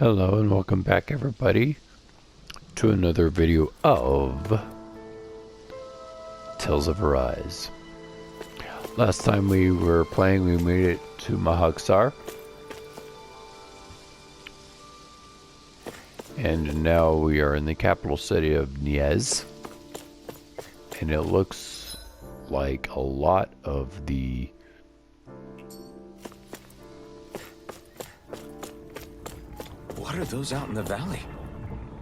Hello and welcome back everybody to another video of Tales of Arise. Last time we were playing we made it to Mahaksar. And now we are in the capital city of Niez. And it looks like a lot of the What are those out in the valley?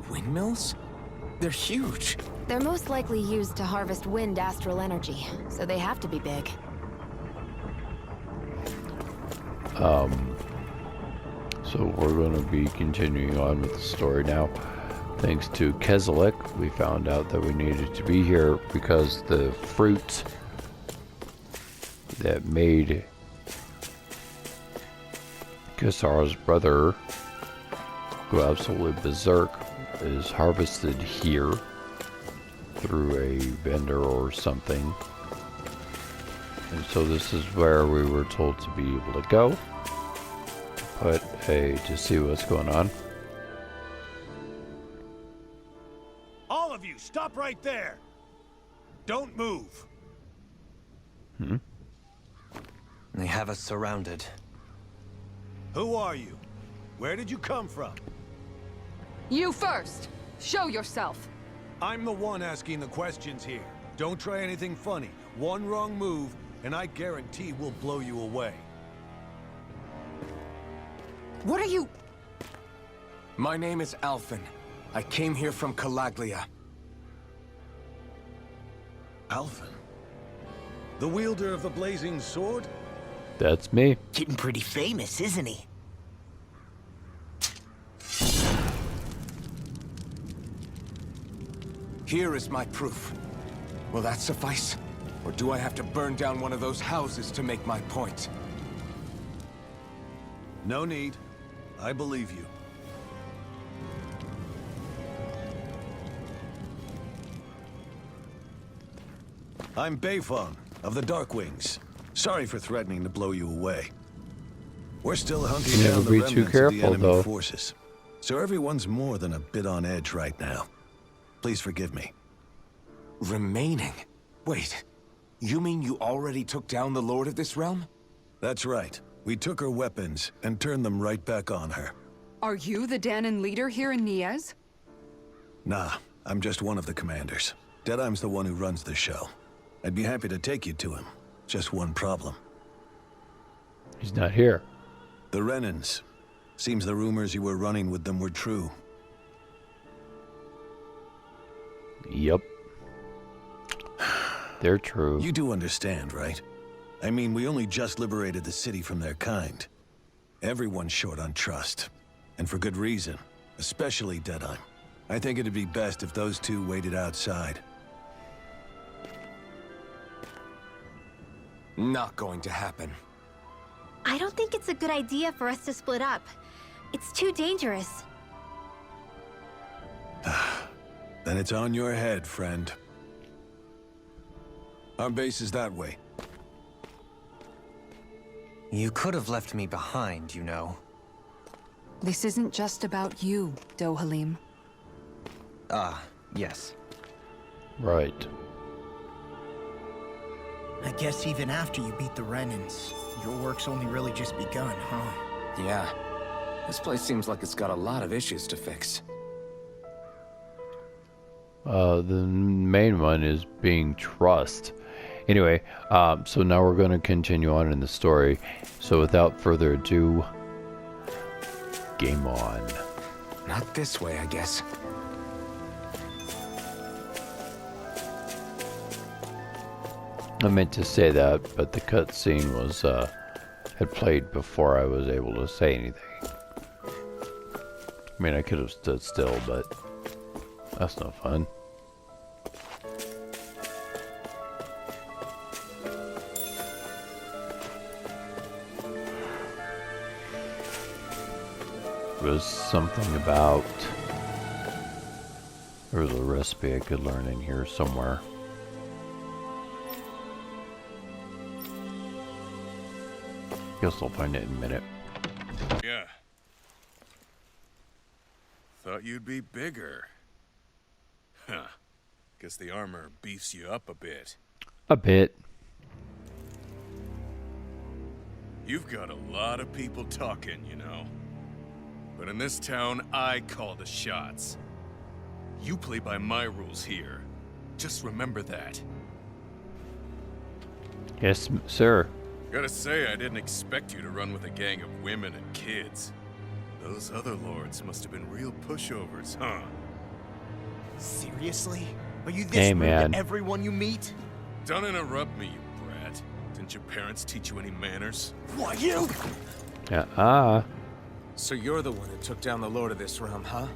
Windmills? They're huge. They're most likely used to harvest wind astral energy, so they have to be big. So we're going to be continuing on with the story now. Thanks to Kezelik, we found out that we needed to be here because the fruit that made Kisar's brother go absolutely berserk is harvested here through a vendor or something. And so this is where we were told to be able to go. To see what's going on. All of you, stop right there! Don't move! They have us surrounded. Who are you? Where did you come from? You first! Show yourself! I'm the one asking the questions here. Don't try anything funny. One wrong move, and I guarantee we'll blow you away. What are you... My name is Alphen. I came here from Calaglia. Alphen? The wielder of the blazing sword? That's me. Getting pretty famous, isn't he? Here is my proof. Will that suffice? Or do I have to burn down one of those houses to make my point? No need. I believe you. I'm Beifong, of the Darkwings. Sorry for threatening to blow you away. We're still hunting You down never the be remnants too of careful, the enemy though. forces. So everyone's more than a bit on edge right now. Please forgive me. Remaining? Wait, you mean you already took down the Lord of this realm? That's right. We took her weapons and turned them right back on her. Are you the Danon leader here in Niez? Nah, I'm just one of the commanders. Deadeye's the one who runs the show. I'd be happy to take you to him. Just one problem. He's not here. The Renans. Seems the rumors you were running with them were true. Yep. They're true. You do understand, right? I mean, we only just liberated the city from their kind. Everyone's short on trust. And for good reason. Especially Deadeye. I think it'd be best if those two waited outside. Not going to happen. I don't think it's a good idea for us to split up. It's too dangerous. Then it's on your head, friend. Our base is that way. You could have left me behind, you know. This isn't just about you, Dohalim. Yes. Right. I guess even after you beat the Renans, your work's only really just begun, huh? Yeah. This place seems like it's got a lot of issues to fix. The main one is being trust. Anyway, so now we're going to continue on in the story. So without further ado, game on. Not this way, I guess. I meant to say that, but the cutscene was had played before I was able to say anything. I mean, I could have stood still, but that's no fun. There was something about... There was a recipe I could learn in here somewhere. Guess I'll find it in a minute. Yeah. Thought you'd be bigger. Huh. Guess the armor beefs you up a bit. A bit. You've got a lot of people talking, you know. But in this town, I call the shots. You play by my rules here. Just remember that. Yes, sir. Gotta say, I didn't expect you to run with a gang of women and kids. Those other lords must have been real pushovers, huh? Seriously? Are you this Hey, rude man. to everyone you meet? Don't interrupt me, you brat. Didn't your parents teach you any manners? Why, you? Yeah, So you're the one who took down the lord of this realm, huh?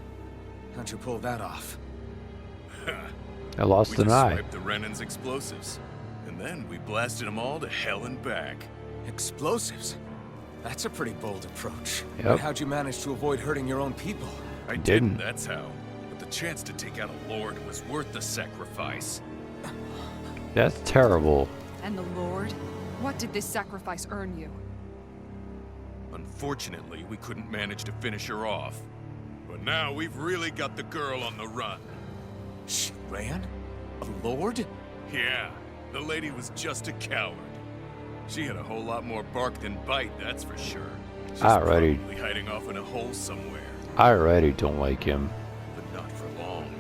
How'd you pull that off? I lost We an just eye. swiped the Renan's explosives. And then we blasted them all to hell and back. Explosives? That's a pretty bold approach. Yep. But how'd you manage to avoid hurting your own people? I Didn't. didn't, that's how. But the chance to take out a lord was worth the sacrifice. That's terrible. And the Lord? What did this sacrifice earn you? Unfortunately, we couldn't manage to finish her off. But now we've really got the girl on the run. She ran? A lord? Yeah, the lady was just a coward. She had a whole lot more bark than bite, that's for sure. She's Alrighty. probably hiding off in a hole somewhere, I already don't like him. but not for long.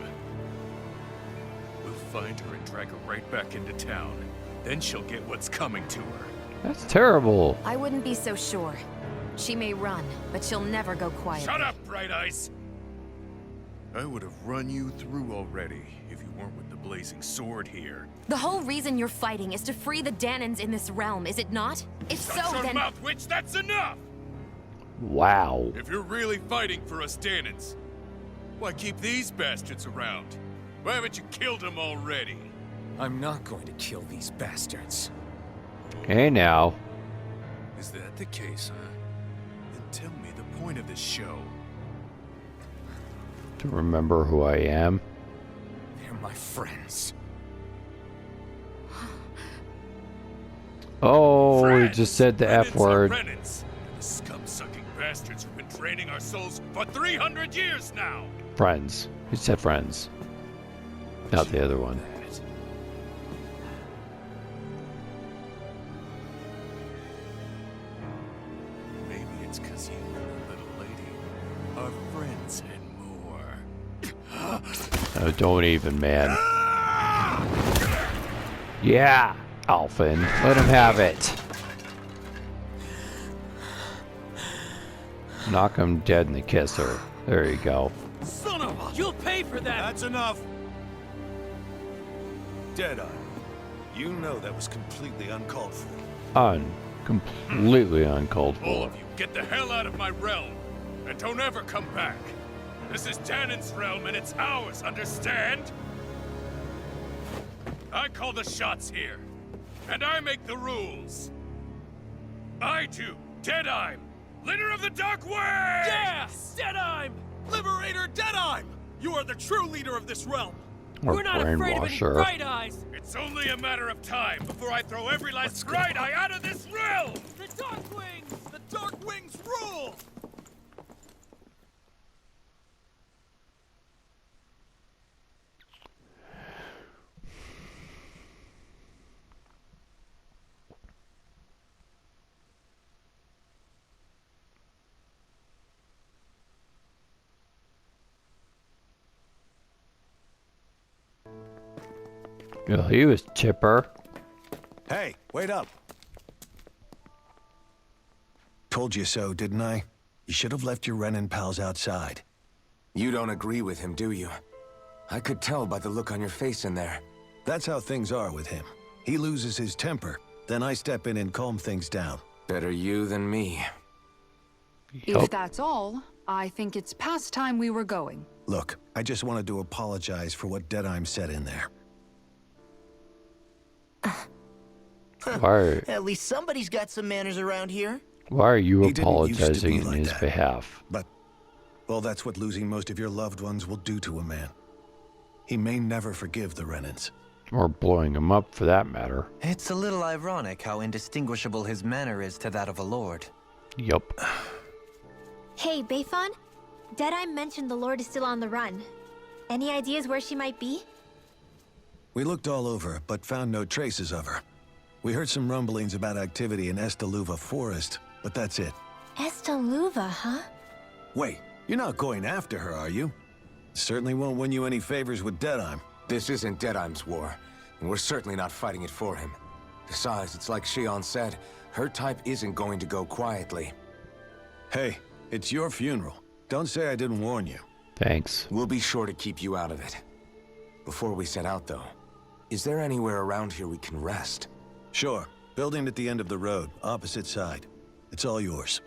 We'll find her and drag her right back into town. Then she'll get what's coming to her. That's terrible. I wouldn't be so sure. She may run, but she'll never go quiet. Shut up, Bright Eyes! I would have run you through already if you weren't with the blazing sword here. The whole reason you're fighting is to free the Danans in this realm, is it not? If Shut so, your then... mouth, witch! That's enough! Wow. If you're really fighting for us Danans, why keep these bastards around? Why haven't you killed them already? I'm not going to kill these bastards. Hey now. Is that the case, huh? Then tell me the point of this show. To remember who I am. They're my friends. Oh, he Friends! just said the F Renans are word. Renans. The scum-sucking bastards who've been draining our souls for 300 years now! Friends. He said friends. Not the other one. Maybe it's because you and the little lady are friends and more. Oh, don't even, man. Yeah, Alphen. Let him have it. Knock him dead in the kisser. There you go. Son of a... You'll pay for that! That's enough! Deadeye, you know that was completely uncalled for. Completely uncalled All for. of you, get the hell out of my realm! And don't ever come back! This is Danan's realm and it's ours, understand? I call the shots here. And I make the rules. I do, Deadeye, leader of the Dark Way! Yeah! Deadeye! Liberator Deadeye! You are the true leader of this realm! Or We're not afraid of any brainwasher. bright eyes! It's only a matter of time before I throw every last Let's go. bright eye out of this realm! The Dark Wings! The Dark Wings rule! Well, he was chipper. Hey, wait up! Told you so, didn't I? You should have left your Renan pals outside. You don't agree with him, do you? I could tell by the look on your face in there. That's how things are with him. He loses his temper, then I step in and calm things down. Better you than me. If Yup. that's all, I think it's past time we were going. Look, I just wanted to apologize for what Deadeye said in there. Why, At least somebody's got some manners around here. why are you He didn't used to apologizing be in like his that. behalf? But, well, that's what losing most of your loved ones will do to a man. He may never forgive the Renans. Or blowing him up, for that matter. It's a little ironic how indistinguishable his manner is to that of a lord. Yup. Hey, Bayfon? Deadeye mentioned the Lord is still on the run. Any ideas where she might be? We looked all over, but found no traces of her. We heard some rumblings about activity in Estaluva Forest, but that's it. Estaluva, huh? Wait, you're not going after her, are you? Certainly won't win you any favors with Deadeye. This isn't Deadeye's war, and we're certainly not fighting it for him. Besides, it's like Shion said, her type isn't going to go quietly. Hey, it's your funeral. Don't say I didn't warn you. Thanks. We'll be sure to keep you out of it. Before we set out, though, is there anywhere around here we can rest? Sure. Building at the end of the road, opposite side. It's all yours.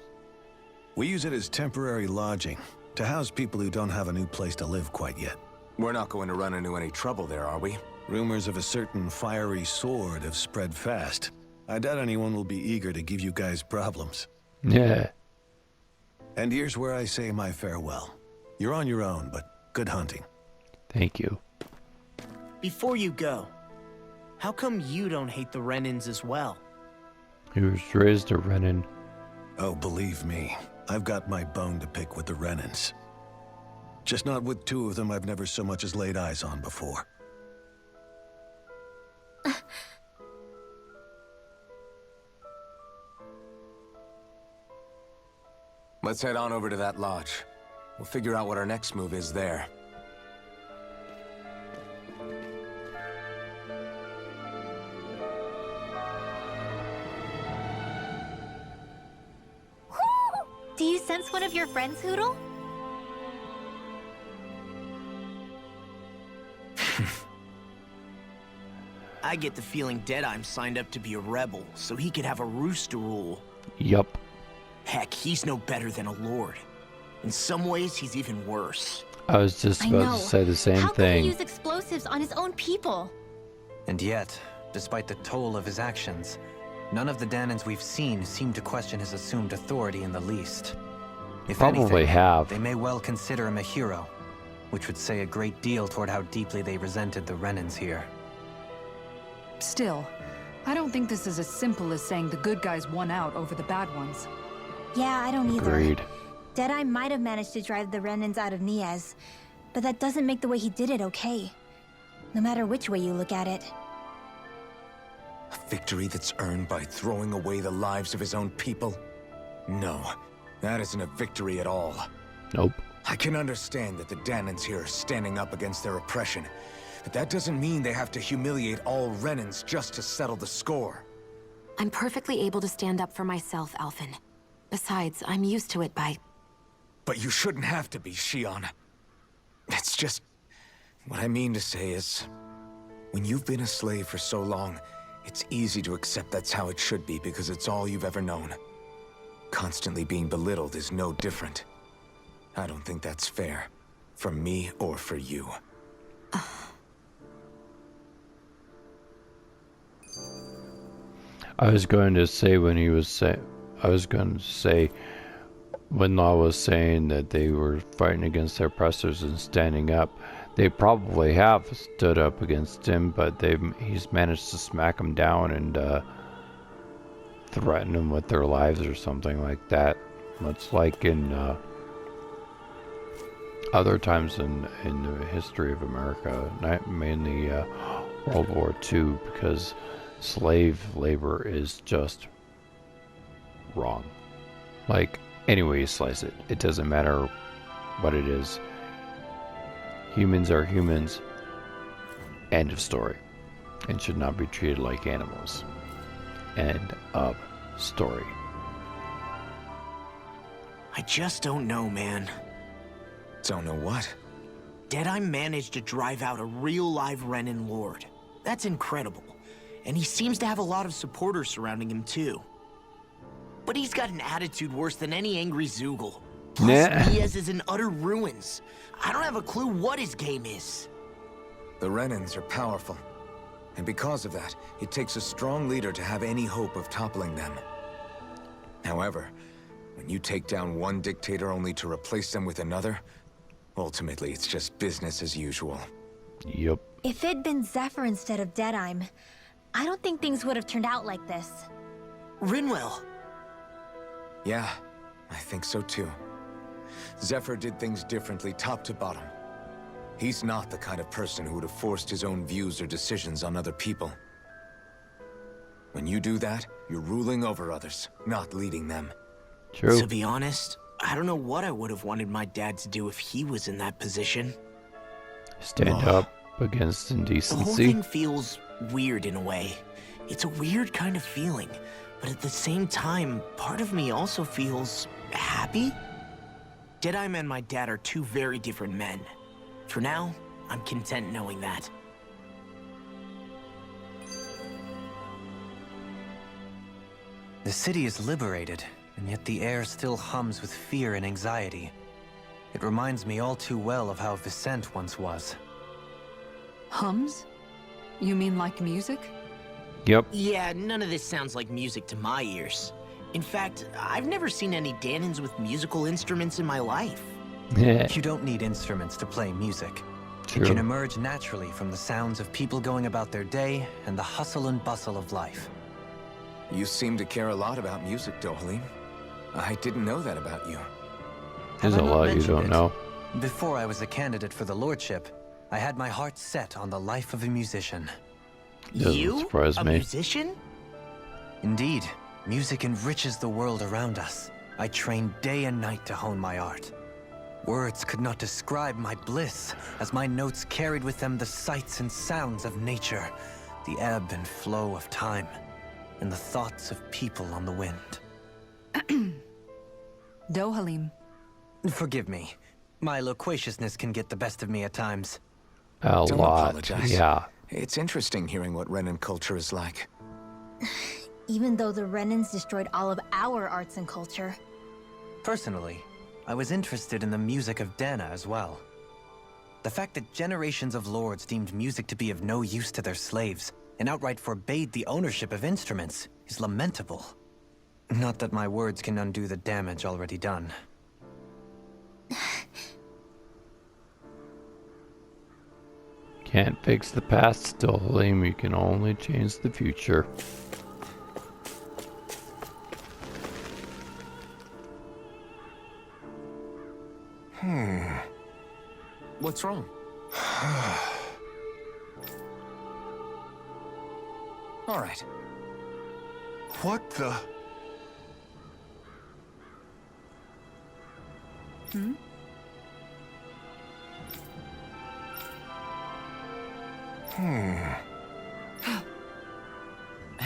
We use it as temporary lodging, to house people who don't have a new place to live quite yet. We're not going to run into any trouble there, are we? Rumors of a certain fiery sword have spread fast. I doubt anyone will be eager to give you guys problems. Yeah. And here's where I say my farewell. You're on your own, but good hunting. Thank you. Before you go, how come you don't hate the Renans as well? He was raised a Renin. Oh, believe me, I've got my bone to pick with the Renans. Just not with two of them I've never so much as laid eyes on before. Let's head on over to that lodge. We'll figure out what our next move is there. Do you sense one of your friends, Hoodle? I get the feeling Deadeye's signed up to be a rebel, so he could have a roost to rule. Yup. Heck, he's no better than a lord. In some ways, he's even worse. I was just about to say the same How thing. Can he use explosives on his own people? And yet, despite the toll of his actions, none of the Danans we've seen seem to question his assumed authority in the least. If Probably anything, have. they may well consider him a hero, which would say a great deal toward how deeply they resented the Renans here. Still, I don't think this is as simple as saying the good guys won out over the bad ones. Yeah, I don't either. Agreed. Deadeye might have managed to drive the Renans out of Niaz, but that doesn't make the way he did it okay. No matter which way you look at it. A victory that's earned by throwing away the lives of his own people? No, that isn't a victory at all. Nope. I can understand that the Danans here are standing up against their oppression, but that doesn't mean they have to humiliate all Renans just to settle the score. I'm perfectly able to stand up for myself, Alphen. Besides, I'm used to it by... But you shouldn't have to be, Shion. It's just... What I mean to say is... When you've been a slave for so long, it's easy to accept that's how it should be because it's all you've ever known. Constantly being belittled is no different. I don't think that's fair. For me or for you. I was going to say when Law was saying that they were fighting against their oppressors and standing up. They probably have stood up against him, but he's managed to smack them down and threaten them with their lives or something like that. Much like in other times in the history of America, not mainly World War II, because slave labor is just wrong. Like, any way you slice it, it doesn't matter what it is. Humans are humans. End of story. And should not be treated like animals. End of story. I just don't know, man. Don't know what? Deadeye managed to drive out a real live Renan lord. That's incredible. And he seems to have a lot of supporters surrounding him, too. But he's got an attitude worse than any angry Zoogle. Plus, Niaz is in utter ruins. I don't have a clue what his game is. The Renans are powerful. And because of that, it takes a strong leader to have any hope of toppling them. However, when you take down one dictator only to replace them with another, ultimately it's just business as usual. Yup. If it'd been Zephyr instead of Deadeye, I don't think things would have turned out like this. Rinwell. Yeah, I think so too. Zephyr did things differently, top to bottom. He's not the kind of person who would have forced his own views or decisions on other people. When you do that, you're ruling over others, not leading them. True. To be honest, I don't know what I would have wanted my dad to do if he was in that position. Stand up against The whole indecency. thing feels weird in a way. It's a weird kind of feeling, but at the same time, part of me also feels happy. Deadeye and my dad are two very different men. For now, I'm content knowing that. The city is liberated, and yet the air still hums with fear and anxiety. It reminds me all too well of how Vicente once was. Hums? You mean like music? Yep. Yeah, none of this sounds like music to my ears. In fact, I've never seen any Danans with musical instruments in my life. You don't need instruments to play music. True. It can emerge naturally from the sounds of people going about their day and the hustle and bustle of life. You seem to care a lot about music, Dohalim. I didn't know that about you. There's Have a I not lot you mentioned don't it? know. Before I was a candidate for the lordship, I had my heart set on the life of a musician. Doesn't You? surprise A me. musician? Indeed, music enriches the world around us. I trained day and night to hone my art. Words could not describe my bliss, as my notes carried with them the sights and sounds of nature, the ebb and flow of time, and the thoughts of people on the wind. Dohalim. Forgive me. My loquaciousness can get the best of me at times. A Don't lot. apologize. Yeah. It's interesting hearing what Renan culture is like. Even though the Renans destroyed all of our arts and culture. Personally, I was interested in the music of Dana as well. The fact that generations of lords deemed music to be of no use to their slaves and outright forbade the ownership of instruments is lamentable. Not that my words can undo the damage already done. Can't fix the past, Dohalim. You can only change the future. What's wrong? All right. What the?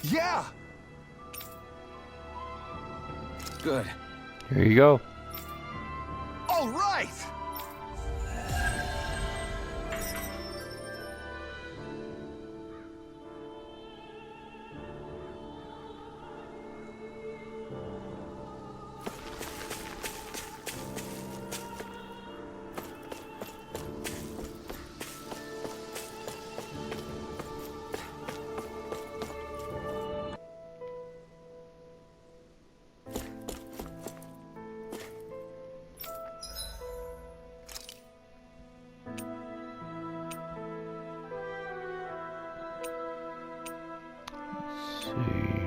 Yeah! Good. Here you go. All right! See.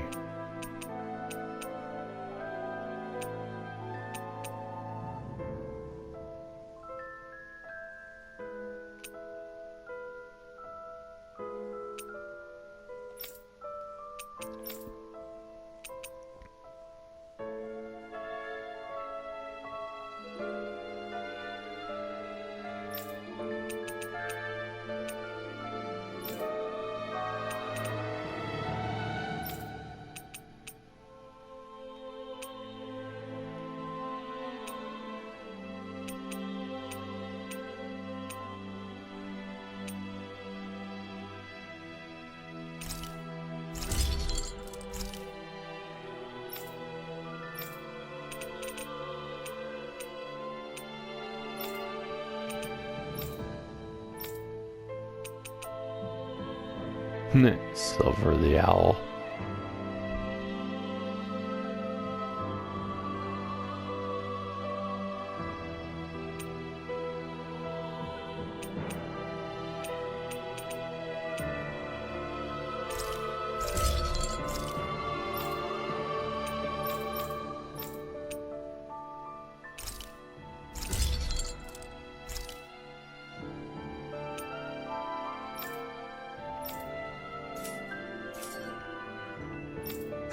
Silver the Owl.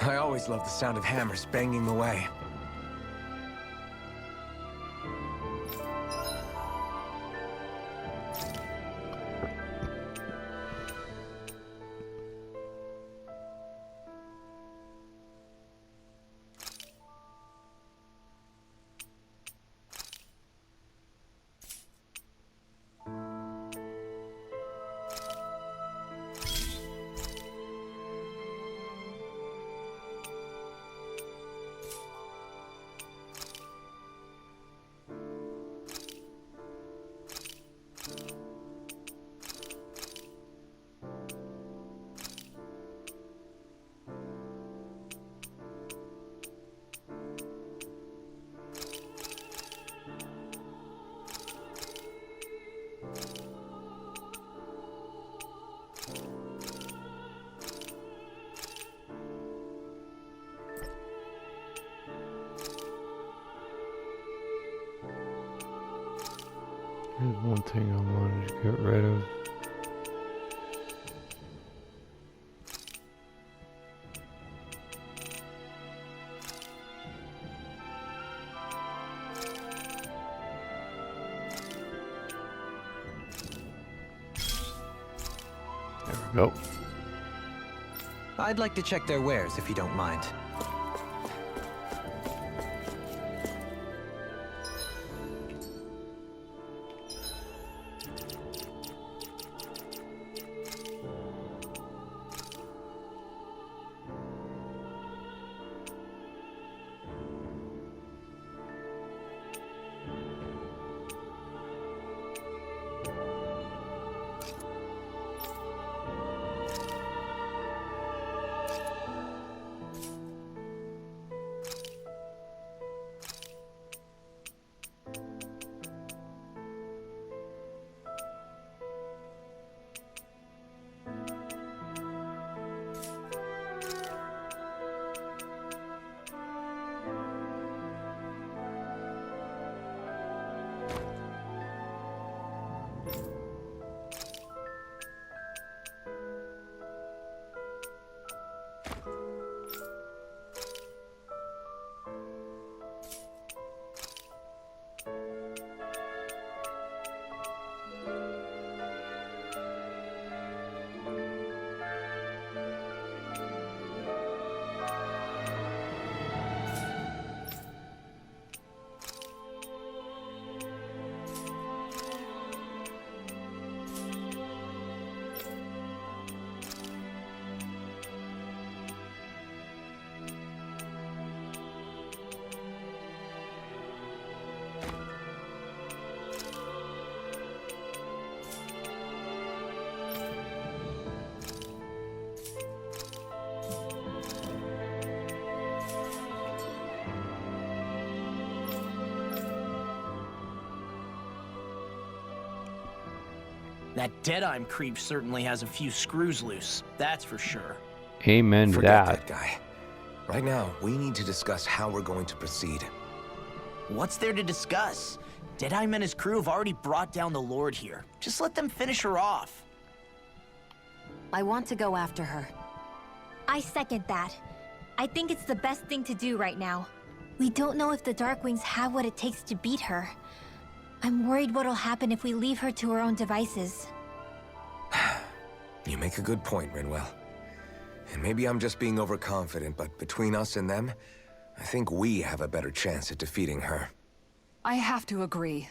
I always love the sound of hammers banging away. Here's one thing I wanted to get rid of. There we go. I'd like to check their wares, if you don't mind. That Deadeye creep certainly has a few screws loose, that's for sure. Amen to Forget that. that guy. Right now, we need to discuss how we're going to proceed. What's there to discuss? Deadeye and his crew have already brought down the Lord here. Just let them finish her off. I want to go after her. I second that. I think it's the best thing to do right now. We don't know if the Darkwings have what it takes to beat her. I'm worried what'll happen if we leave her to her own devices. You make a good point, Rinwell. And maybe I'm just being overconfident, but between us and them, I think we have a better chance at defeating her. I have to agree.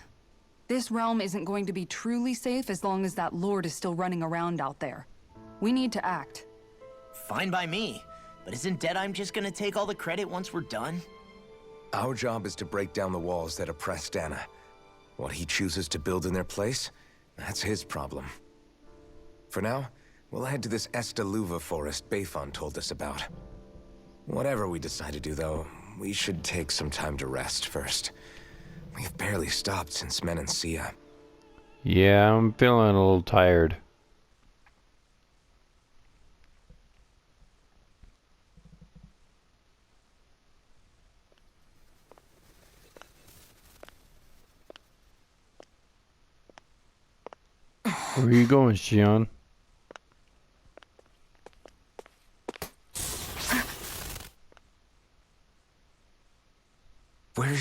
This realm isn't going to be truly safe as long as that Lord is still running around out there. We need to act. Fine by me. But isn't Deadeye just gonna take all the credit once we're done? Our job is to break down the walls that oppress Dana. What he chooses to build in their place, that's his problem. For now, we'll head to this Estaluva forest Bayfon told us about. Whatever we decide to do, though, we should take some time to rest first. We've barely stopped since Menancia. Yeah, I'm feeling a little tired. Where are you going, Xion?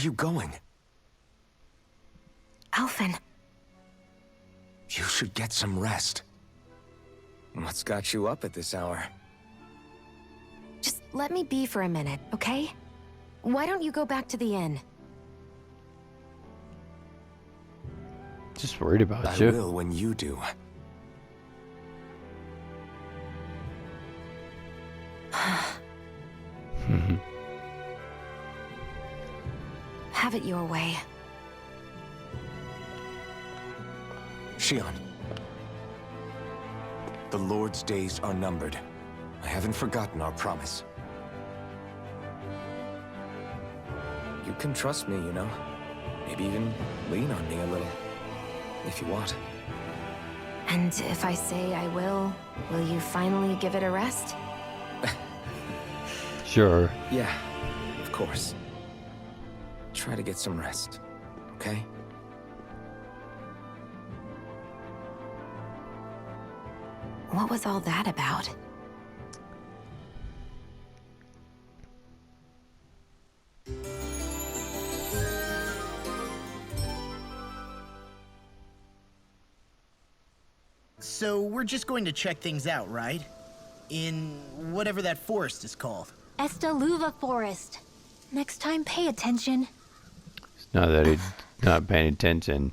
you going? Alphen. You should get some rest. What's got you up at this hour? Just let me be for a minute, okay? Why don't you go back to the inn? Just worried about I you. will when you do. Have it your way. Shion. The Lord's days are numbered. I haven't forgotten our promise. You can trust me, you know. Maybe even lean on me a little. If you want. And if I say I will you finally give it a rest? Sure. Yeah, of course. Try to get some rest, okay? What was all that about? So we're just going to check things out, right? In whatever that forest is called. Estaluva Forest. Next time, pay attention. It's not that he's not paying attention.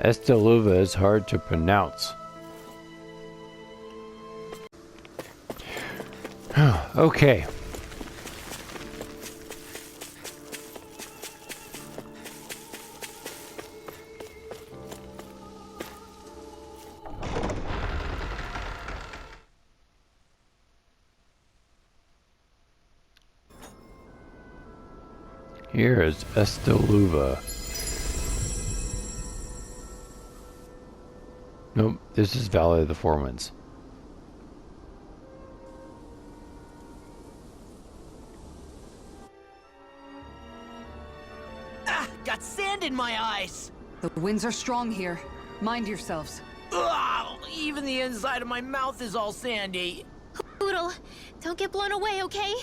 Estaluva is hard to pronounce. Okay. Here is Estaluva. Nope, this is Valley of the Four Winds. Ah! Got sand in my eyes! The winds are strong here. Mind yourselves. Ugh, even the inside of my mouth is all sandy. Poodle, don't get blown away, okay?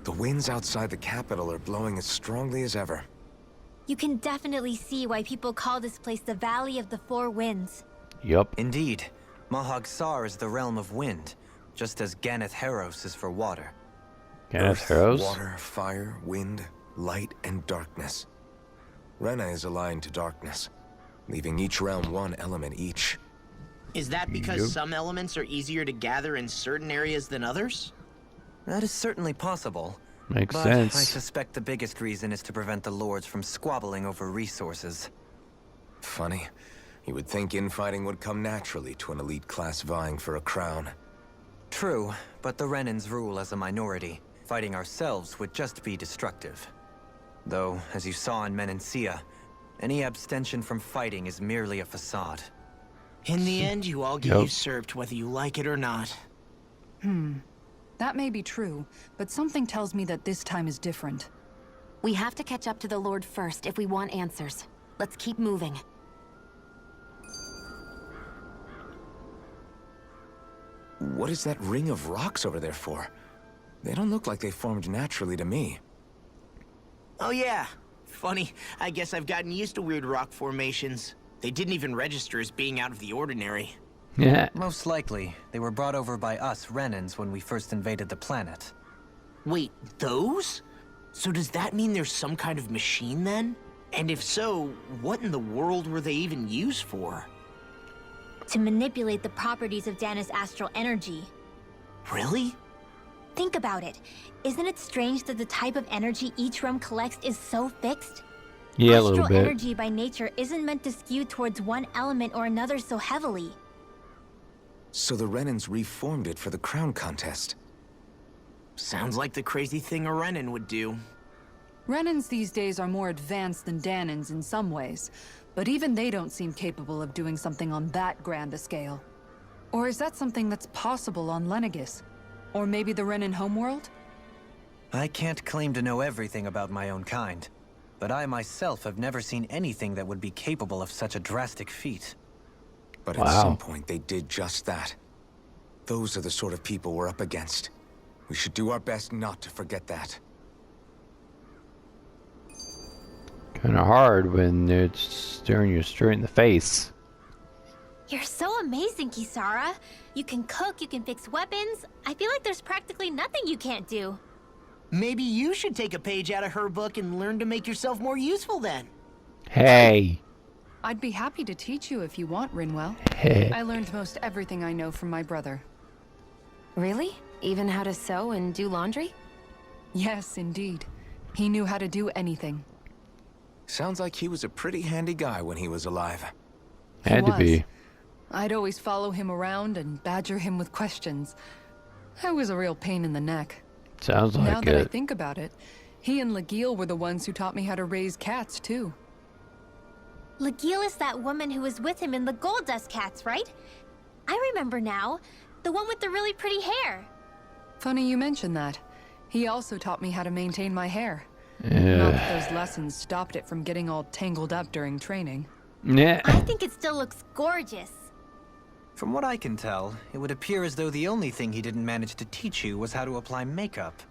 The winds outside the capital are blowing as strongly as ever. You can definitely see why people call this place the Valley of the Four Winds. Yup. Indeed. Mahag Sar is the realm of wind, just as Ganeth Heros is for water. Ganeth Earth, Heros? water, fire, wind, light, and darkness. Rena is aligned to darkness, leaving each realm one element each. Is that because some elements are easier to gather in certain areas than others? That is certainly possible. Makes but sense. I suspect the biggest reason is to prevent the lords from squabbling over resources. Funny. You would think infighting would come naturally to an elite class vying for a crown. True, but the Renans rule as a minority. Fighting ourselves would just be destructive. Though, as you saw in Menancia, any abstention from fighting is merely a facade. In the end, you all get usurped whether you like it or not. That may be true, but something tells me that this time is different. We have to catch up to the Lord first if we want answers. Let's keep moving. What is that ring of rocks over there for? They don't look like they formed naturally to me. Oh yeah. Funny, I guess I've gotten used to weird rock formations. They didn't even register as being out of the ordinary. Yeah. Most likely, they were brought over by us Renans when we first invaded the planet. Wait, those? So does that mean there's some kind of machine then? And if so, what in the world were they even used for? To manipulate the properties of Dana's astral energy. Really? Think about it. Isn't it strange that the type of energy each realm collects is so fixed? Yeah, a little Astral bit. energy by nature isn't meant to skew towards one element or another so heavily. So the Renans reformed it for the crown contest. Sounds like the crazy thing a Renan would do. Renans these days are more advanced than Danans in some ways, but even they don't seem capable of doing something on that grand a scale. Or is that something that's possible on Lenegis? Or maybe the Renan homeworld? I can't claim to know everything about my own kind, but I myself have never seen anything that would be capable of such a drastic feat. But at some point they did just that. Those are the sort of people we're up against. We should do our best not to forget that. Kind of hard when it's staring you straight in the face. You're so amazing, Kisara. You can cook, you can fix weapons. I feel like there's practically nothing you can't do. Maybe you should take a page out of her book and learn to make yourself more useful then. Hey. I'd be happy to teach you if you want, Rinwell. Hey. I learned most everything I know from my brother. Really? Even how to sew and do laundry? Yes, indeed. He knew how to do anything. Sounds like he was a pretty handy guy when he was alive. Had to be. I'd always follow him around and badger him with questions. I was a real pain in the neck. Sounds like Now that I it. think about it, he and Legil were the ones who taught me how to raise cats, too. Legil is that woman who was with him in the Gold Dust Cats, right? I remember now. The one with the really pretty hair. Funny you mention that. He also taught me how to maintain my hair. Not Yeah. that those lessons stopped it from getting all tangled up during training. Yeah. I think it still looks gorgeous. From what I can tell, it would appear as though the only thing he didn't manage to teach you was how to apply makeup.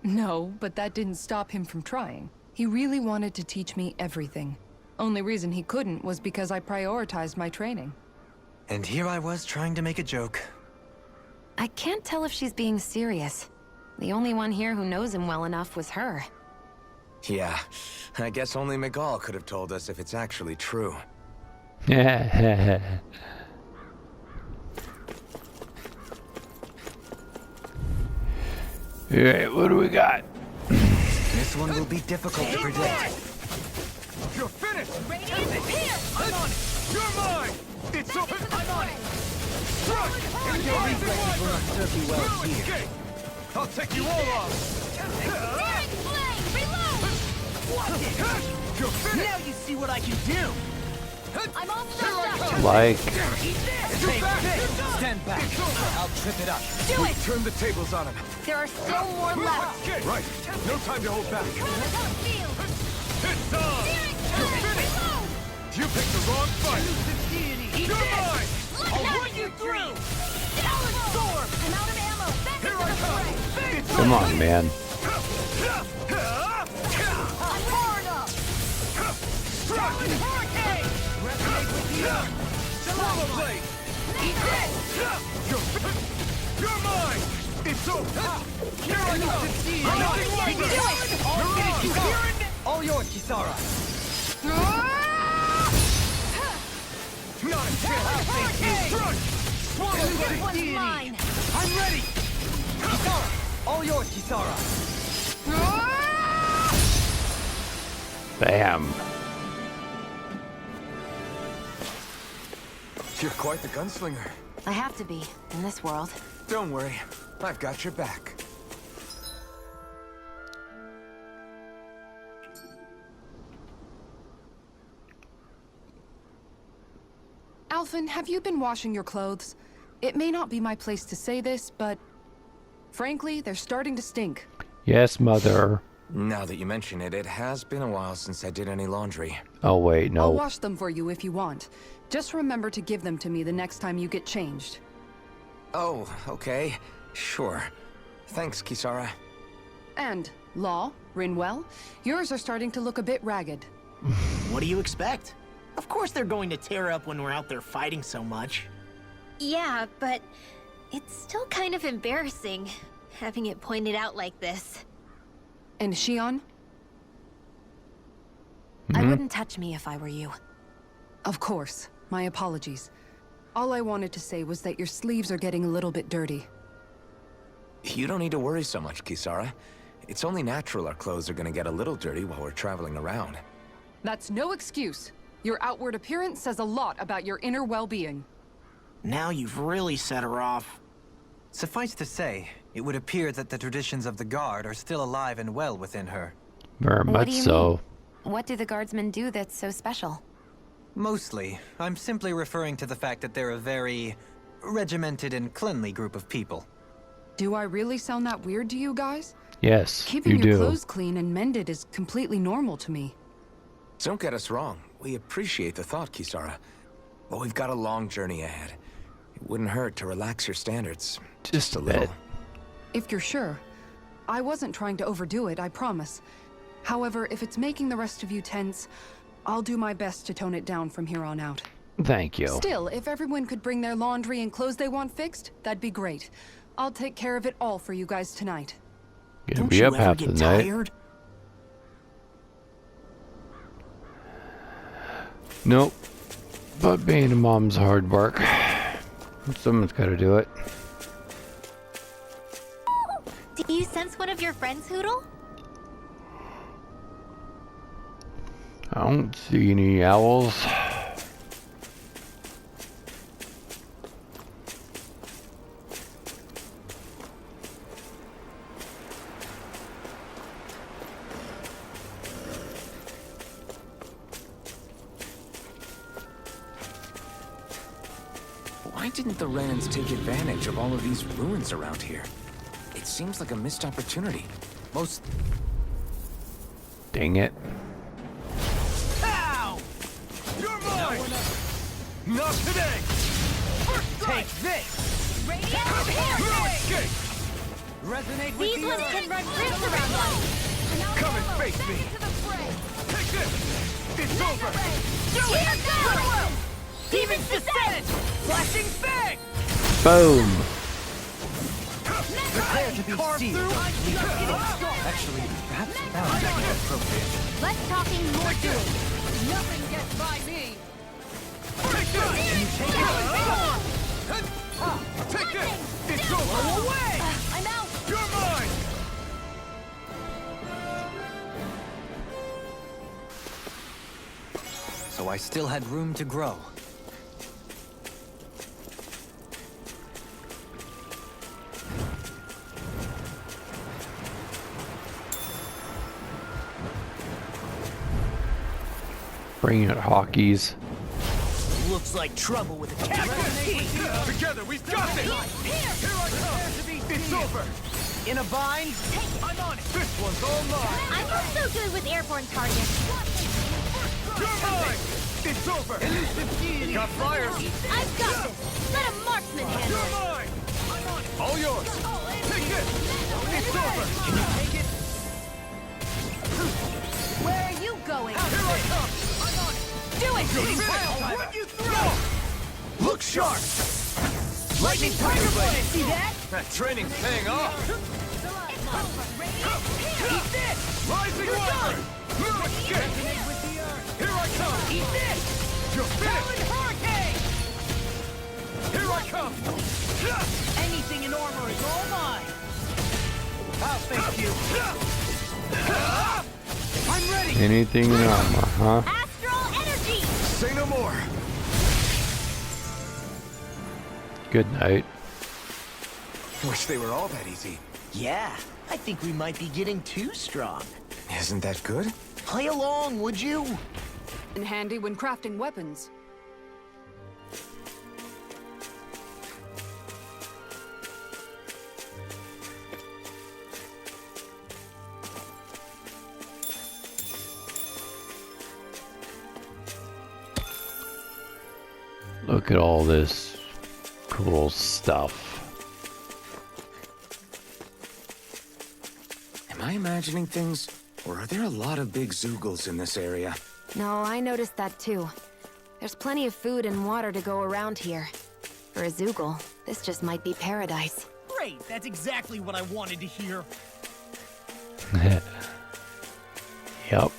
No, but that didn't stop him from trying. He really wanted to teach me everything. Only reason he couldn't was because I prioritized my training. And here I was trying to make a joke. I can't tell if she's being serious. The only one here who knows him well enough was her. Yeah, I guess only Miguel could have told us if it's actually true. Alright, what do we got? This one will be difficult to predict. You're finished! I'm on it! You're mine! It's open! I'm on it! Strike! And your reflexes will not serve you well here. I'll take you all off! You're finished! Now you see what I can do! I'm all set up. Like, Stand back. I'll trip it up. Do it! Turn the tables on him. There are still more left. Right, no time to hold back. It's on! You're finished! You picked the wrong fight! You're mine! I'll run you through! Storm! I'm out of ammo. Back Here into I the come! fray. It's come on, man. I'm hard up. Strike! Hurricane! Resonate with the earth! Swallow blade! Eat this! You're mine! It's over! Here I go! All yours, Kisara. Not a chance! Strike! Swallow This blade! one's mine. I'm ready. Kisara. All yours, Kisara. Bam. You're quite the gunslinger. I have to be, in this world. Don't worry, I've got your back. Alphen, have you been washing your clothes? It may not be my place to say this, but frankly, they're starting to stink. Yes, mother. Now that you mention it, it has been a while since I did any laundry. Oh, wait, I'll no. wash them for you if you want. Just remember to give them to me the next time you get changed. Oh, okay. Sure. Thanks, Kisara. And, Law, Rinwell, yours are starting to look a bit ragged. What do you expect? Of course they're going to tear up when we're out there fighting so much. Yeah, but it's still kind of embarrassing having it pointed out like this. And Shion? I wouldn't touch me if I were you. Of course. My apologies. All I wanted to say was that your sleeves are getting a little bit dirty. You don't need to worry so much, Kisara. It's only natural our clothes are gonna get a little dirty while we're traveling around. That's no excuse. Your outward appearance says a lot about your inner well-being. Now you've really set her off. Suffice to say, it would appear that the traditions of the Guard are still alive and well within her. Very What much do you so. mean? What do the guardsmen do that's so special? Mostly, I'm simply referring to the fact that they're a very regimented and cleanly group of people. Do I really sound that weird to you guys? Yes, Keeping you your do. clothes clean and mended is completely normal to me. Don't get us wrong. We appreciate the thought, Kisara. But we've got a long journey ahead. It wouldn't hurt to relax your standards. Just a little. bit. If you're sure. I wasn't trying to overdo it, I promise. However, if it's making the rest of you tense, I'll do my best to tone it down from here on out. Thank you. Still, if everyone could bring their laundry and clothes they want fixed, that'd be great. I'll take care of it all for you guys tonight. Gonna Don't be you up ever half the get night. tired? Nope. But being a mom's hard work. Someone's got to do it. Do you sense one of your friends, Hoodle? I don't see any owls. Why didn't the Renans take advantage of all of these ruins around here? It seems like a missed opportunity. Most Dang it. Ow! You're mine! Not today! Take this! No escape! Resonate with These ones can run rifts around us! Come and face me! Take this! It's over! Do it! Demon's Descent! Flashing Fang! Boom. prepare to be sealed. Actually, perhaps now would be appropriate. Less talking, more doing. Nothing gets by me! Take this! Can you take it? Take this! It's over! Away! I'm out! You're mine! So I still had room to grow. Bring it, Hawkies. Looks like trouble with a capital T. Together, we've got this! Here I come! It's over! In a bind? I'm on it! This one's all mine! I'm not so good with airborne targets. You're mine! It's over! Got fire! I've got this. Let a marksman handle You're it. mine! All yours! Take this! It's over! Can you take it? Where are you going? Here I come! Do it! I'll run you through! Look sharp! Lightning Tiger Blade! See that? That training's paying off! Eat this! Rising Watcher! No escape! Here I come! Eat this! You're finished! Hurricane! Here I come! Anything in armor is all mine. I'll thank you! I'm ready. Anything in armor, huh? Astral energy! Say no more! Good night. Wish they were all that easy. Yeah, I think we might be getting too strong. Isn't that good? Play along, would you? And handy when crafting weapons. Look at all this cool stuff. Am I imagining things? Or are there a lot of big Zoogles in this area? No, I noticed that too. There's plenty of food and water to go around here. For a Zoogle, this just might be paradise. Great, that's exactly what I wanted to hear. Yep.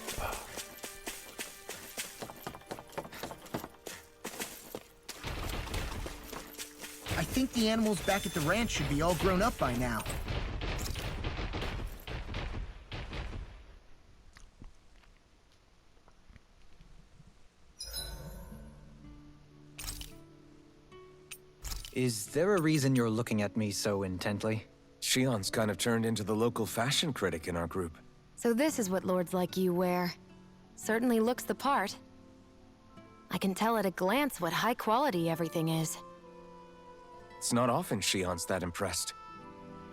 I think the animals back at the ranch should be all grown up by now. Is there a reason you're looking at me so intently? Shion's kind of turned into the local fashion critic in our group. So this is what lords like you wear. Certainly looks the part. I can tell at a glance what high quality everything is. It's not often Shion's that impressed.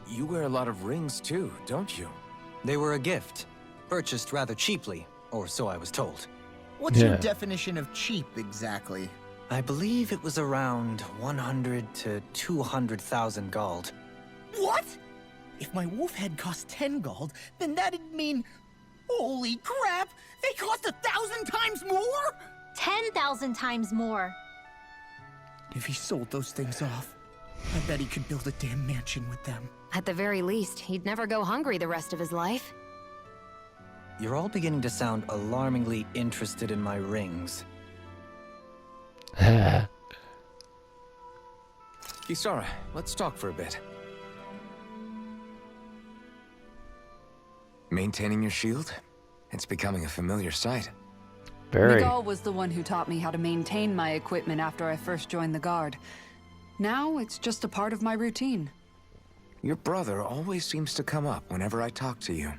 You wear a lot of rings too, don't you? They were a gift, purchased rather cheaply, or so I was told. What's your Yeah. definition of cheap, exactly? I believe it was around 100 to 200,000 gold. What? If my wolf head cost 10 gold, then that'd mean... Holy crap! They cost 1,000 times more?! 10,000 times more. If he sold those things off, I bet he could build a damn mansion with them. At the very least, he'd never go hungry the rest of his life. You're all beginning to sound alarmingly interested in my rings. Kisara, let's talk for a bit. Maintaining your shield? It's becoming a familiar sight. Very. Miguel was the one who taught me how to maintain my equipment after I first joined the Guard. Now it's just a part of my routine. Your brother always seems to come up whenever I talk to you.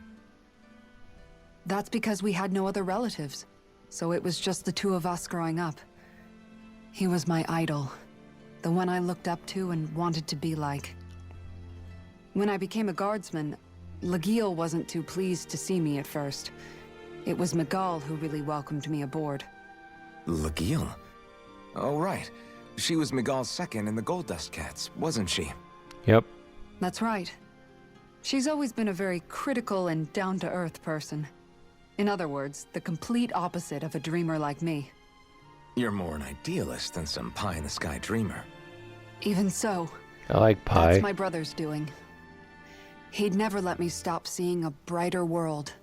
That's because we had no other relatives, so it was just the two of us growing up. He was my idol, the one I looked up to and wanted to be like. When I became a guardsman, Lagiel wasn't too pleased to see me at first. It was Miguel who really welcomed me aboard. Lagiel? Oh, right. She was Miguel's second in the Gold Dust Cats, wasn't she? Yep. That's right. She's always been a very critical and down-to-earth person. In other words, the complete opposite of a dreamer like me. You're more an idealist than some pie-in-the-sky dreamer. Even so, I like pie. that's my brother's doing. He'd never let me stop seeing a brighter world.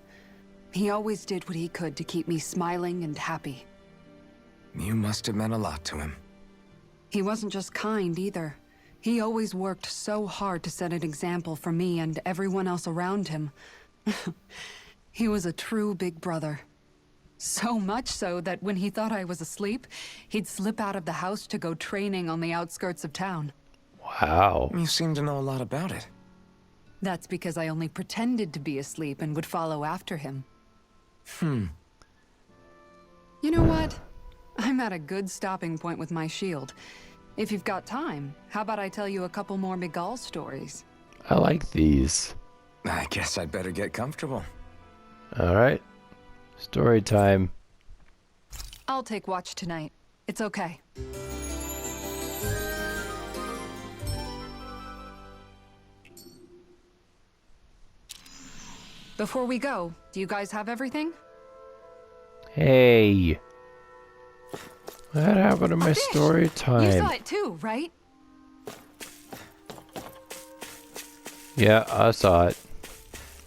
He always did what he could to keep me smiling and happy. You must have meant a lot to him. He wasn't just kind either. He always worked so hard to set an example for me and everyone else around him. He was a true big brother. So much so that when he thought I was asleep, he'd slip out of the house to go training on the outskirts of town. Wow. You seem to know a lot about it. That's because I only pretended to be asleep and would follow after him. You know what? I'm at a good stopping point with my shield. If you've got time, how about I tell you a couple more Miguel stories? I like these. I guess I'd better get comfortable. Alright. Story time. I'll take watch tonight. It's okay. Before we go, do you guys have everything? Hey. What happened to my Fish! story You time? saw it too, right? Yeah, I saw it.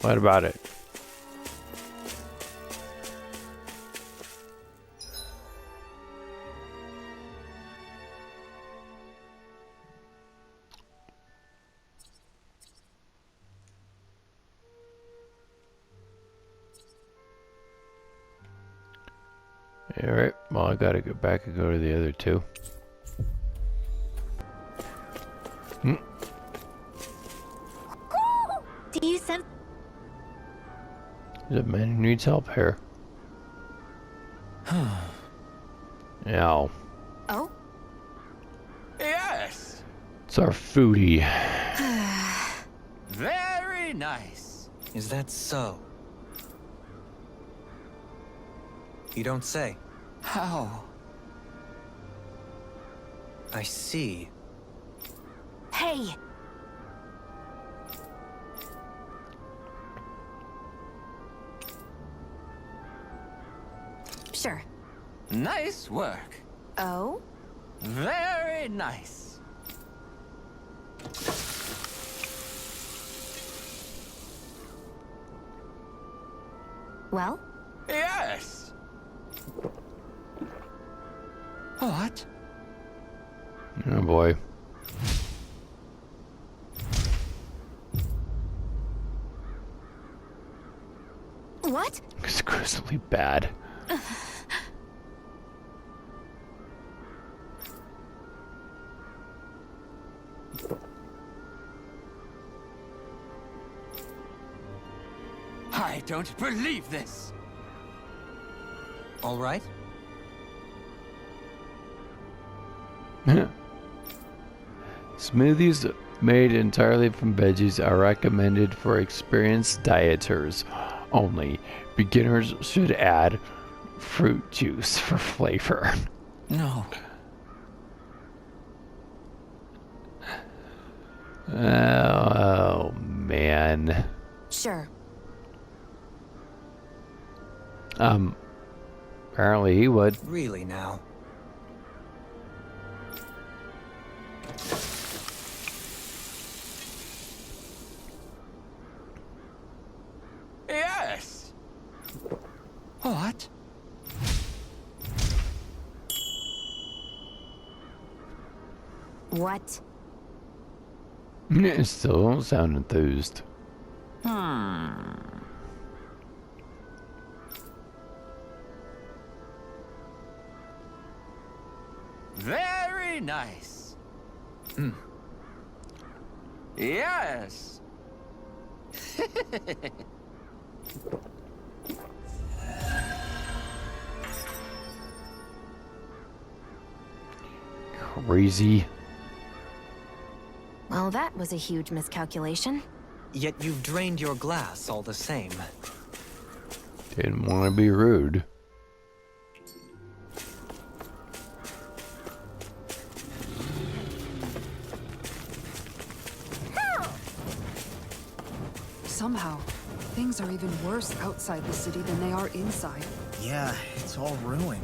What about it? Alright, well I gotta go back and go to the other two. Do you sense? There's a man who needs help here. Ow. Oh? Yes! It's our foodie. Very nice. Is that so? You don't say. How? I see. Hey! Sure. Nice work. Oh? Very nice. Well? Yes! What? Oh boy. What? It's crisply bad. I don't believe this. All right? Smoothies made entirely from veggies are recommended for experienced dieters only. Beginners should add fruit juice for flavor. No. Oh, man. Sure. Apparently he would. Really now. Yes! What? What? Still don't sound enthused. Very nice. Yes. Crazy. Well, that was a huge miscalculation. Yet you've drained your glass all the same. Didn't want to be rude. Somehow, things are even worse outside the city than they are inside. Yeah, it's all ruined.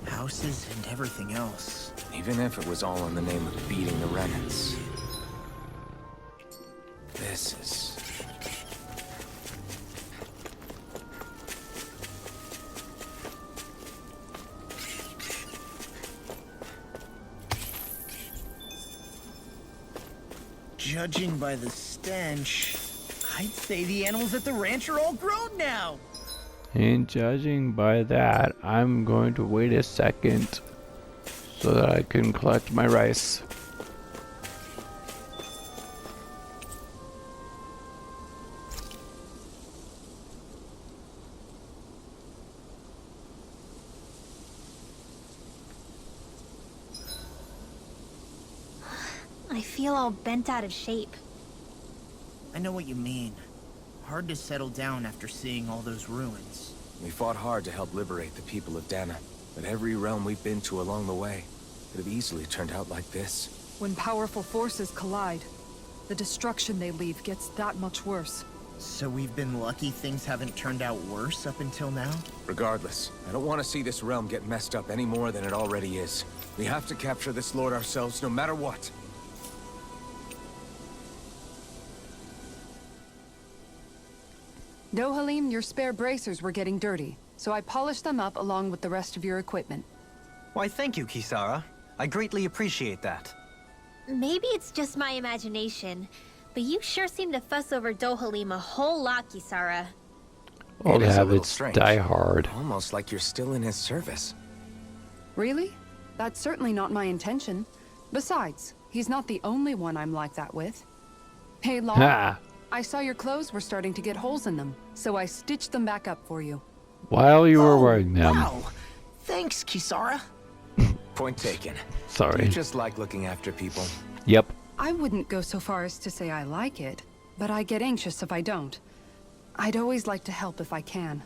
Houses and everything else. Even if it was all in the name of beating the remnants. This is... Judging by the stench, I'd say the animals at the ranch are all grown now. And judging by that, I'm going to wait a second so that I can collect my rice. I feel all bent out of shape. I know what you mean. Hard to settle down after seeing all those ruins. We fought hard to help liberate the people of Dana, but every realm we've been to along the way could have easily turned out like this. When powerful forces collide, the destruction they leave gets that much worse. So we've been lucky things haven't turned out worse up until now? Regardless, I don't want to see this realm get messed up any more than it already is. We have to capture this lord ourselves no matter what. Dohalim, your spare bracers were getting dirty, so I polished them up along with the rest of your equipment. Why, thank you, Kisara. I greatly appreciate that. Maybe it's just my imagination, but you sure seem to fuss over Dohalim a whole lot, Kisara. Old It is a little habits strange. die hard. Almost like you're still in his service. Really? That's certainly not my intention. Besides, he's not the only one I'm like that with. Hey, Law, Ha! I saw your clothes were starting to get holes in them, so I stitched them back up for you. While you were wearing them. Wow. Thanks, Kisara. Point taken. Sorry. You just like looking after people. Yep. I wouldn't go so far as to say I like it, but I get anxious if I don't. I'd always like to help if I can.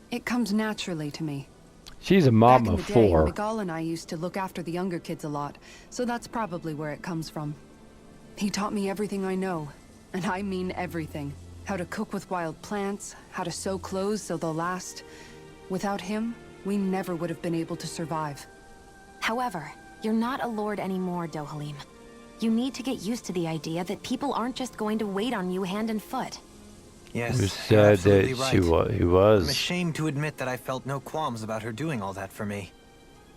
It comes naturally to me. She's a Back mom in of the day, four. Miguel and I used to look after the younger kids a lot, so that's probably where it comes from. He taught me everything I know, and I mean everything. How to cook with wild plants, how to sew clothes so they'll last. Without him, we never would have been able to survive. However, you're not a lord anymore, Dohalim. You need to get used to the idea that people aren't just going to wait on you hand and foot. Yes, Who you're said absolutely that right. he I'm was? ashamed to admit that I felt no qualms about her doing all that for me.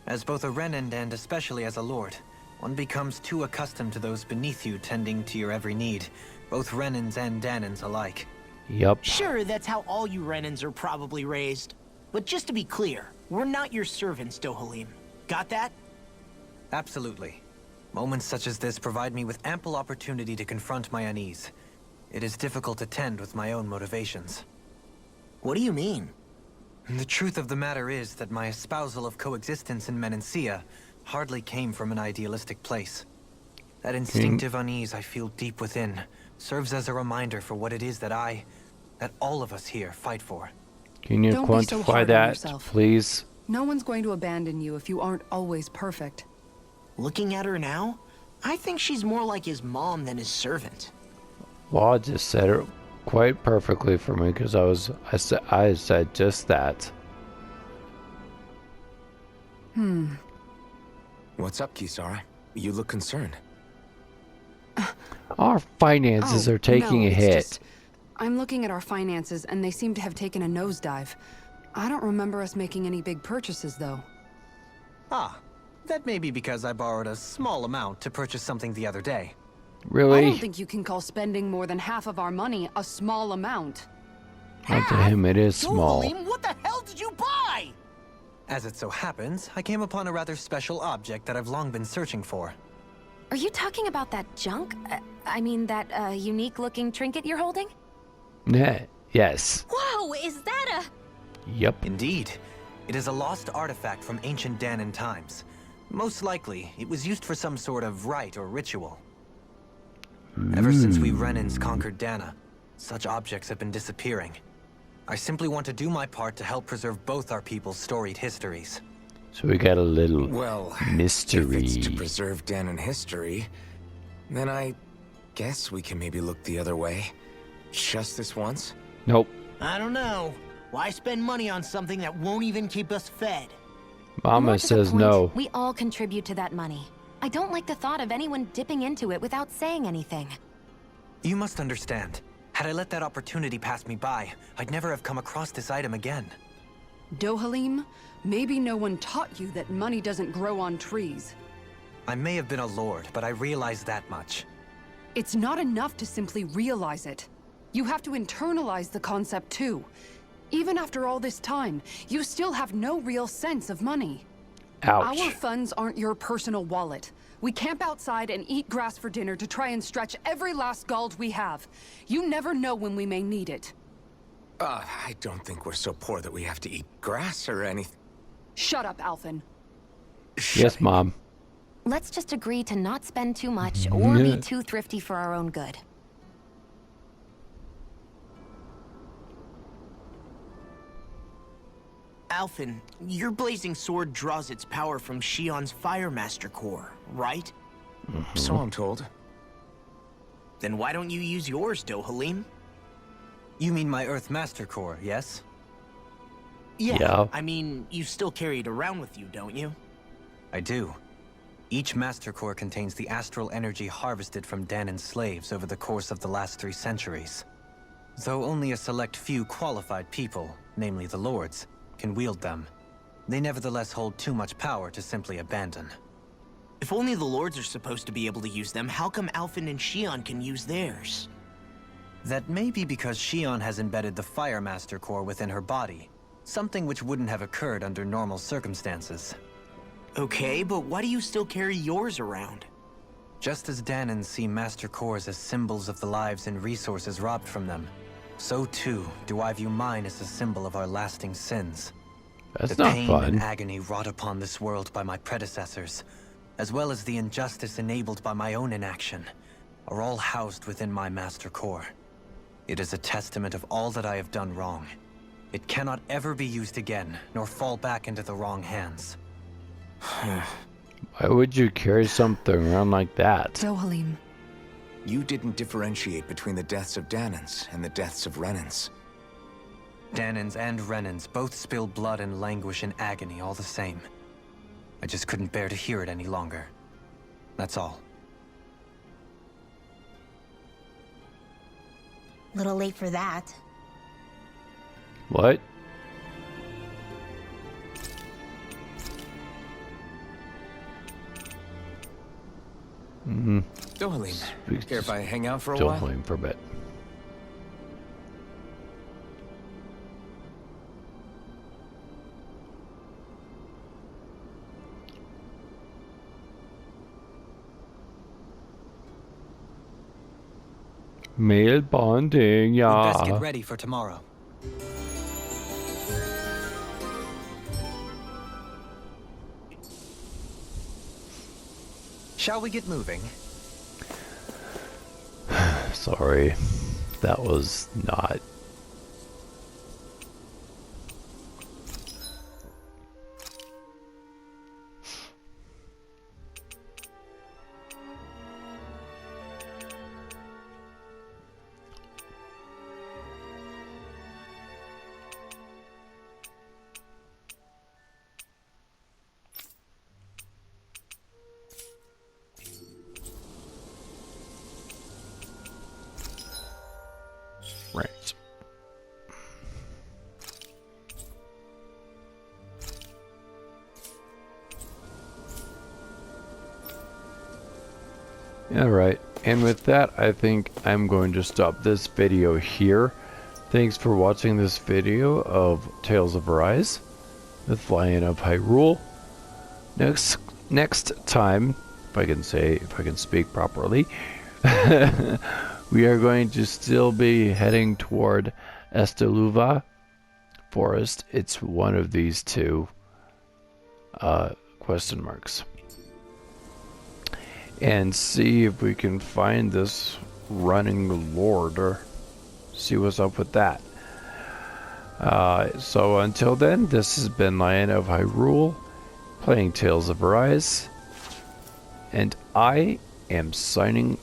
As both a Renan and especially as a lord, one becomes too accustomed to those beneath you tending to your every need, both Renans and Danans alike. Yep. Sure, that's how all you Renans are probably raised. But just to be clear, we're not your servants, Dohalim. Got that? Absolutely. Moments such as this provide me with ample opportunity to confront my unease. It is difficult to tend with my own motivations. What do you mean? The truth of the matter is that my espousal of coexistence in Menancia hardly came from an idealistic place. That instinctive unease I feel deep within serves as a reminder for what it is that all of us here fight for. Can you Don't be so quantify hard on that, yourself. please? No one's going to abandon you if you aren't always perfect. Looking at her now, I think she's more like his mom than his servant. Well, I just said it quite perfectly for me because I said just that. What's up, Kisara? You look concerned. Our finances are taking no, a it's hit. just- I'm looking at our finances, and they seem to have taken a nosedive. I don't remember us making any big purchases, though. Ah, that may be because I borrowed a small amount to purchase something the other day. I Really? don't think you can call spending more than half of our money a small amount. Not to him, it is small. Halim, what the hell did you buy? As it so happens, I came upon a rather special object that I've long been searching for. Are you talking about that junk? I mean, that unique-looking trinket you're holding? Yes. Whoa, is that Yep. Indeed. It is a lost artifact from ancient Danan times. Most likely, it was used for some sort of rite or ritual. Ever since we Renans conquered Dana, such objects have been disappearing. I simply want to do my part to help preserve both our people's storied histories. So we got a little Well, mystery. if it's to preserve Danon history, then I guess we can maybe look the other way. Just this once? Nope. I don't know. Why spend money on something that won't even keep us fed? Mama More to the says point, no. We all contribute to that money. I don't like the thought of anyone dipping into it without saying anything. You must understand. Had I let that opportunity pass me by, I'd never have come across this item again. Dohalim, maybe no one taught you that money doesn't grow on trees. I may have been a lord, but I realize that much. It's not enough to simply realize it. You have to internalize the concept too. Even after all this time, you still have no real sense of money. Ouch. Our funds aren't your personal wallet. We camp outside and eat grass for dinner to try and stretch every last gold we have. You never know when we may need it. I don't think we're so poor that we have to eat grass or anything. Shut up, Alphen. Yes, Mom. Let's just agree to not spend too much or be too thrifty for our own good. Alphen, your blazing sword draws its power from Shion's Fire Master core, right? So I'm told. Then why don't you use yours, Dohalim? You mean my Earth Master Core, yes? Yeah. I mean, you still carry it around with you, don't you? I do. Each Master Core contains the astral energy harvested from Danan's slaves over the course of the last 3 centuries. Though only a select few qualified people, namely the Lords, can wield them, they nevertheless hold too much power to simply abandon. If only the Lords are supposed to be able to use them, how come Alphen and Shion can use theirs? That may be because Shion has embedded the Fire Master Core within her body, something which wouldn't have occurred under normal circumstances. Okay, but why do you still carry yours around? Just as Danans see Master Cores as symbols of the lives and resources robbed from them, so too do I view mine as a symbol of our lasting sins. That's The not pain fun. and agony wrought upon this world by my predecessors, as well as the injustice enabled by my own inaction, are all housed within my Master Core. It is a testament of all that I have done wrong. It cannot ever be used again, nor fall back into the wrong hands. Why would you carry something around like that? Dohalim, You didn't differentiate between the deaths of Danans and the deaths of Renans. Danans and Renans both spill blood and languish in agony all the same. I just couldn't bear to hear it any longer. That's all. Little late for that. What? Dohalim, care if I hang out for a Still while? playing for a bit. Male bonding, We'd best yeah. get ready for tomorrow. Shall we get moving? Sorry, that was not. Right. Alright, and with that, I think I'm going to stop this video here. Thanks for watching this video of Tales of Arise with Lion of Hyrule. Next time, if I can speak properly, we are going to still be heading toward Esteluva Forest. It's one of these two question marks. And see if we can find this running lord, or see what's up with that. So until then, this has been Lion of Hyrule, playing Tales of Arise, and I am signing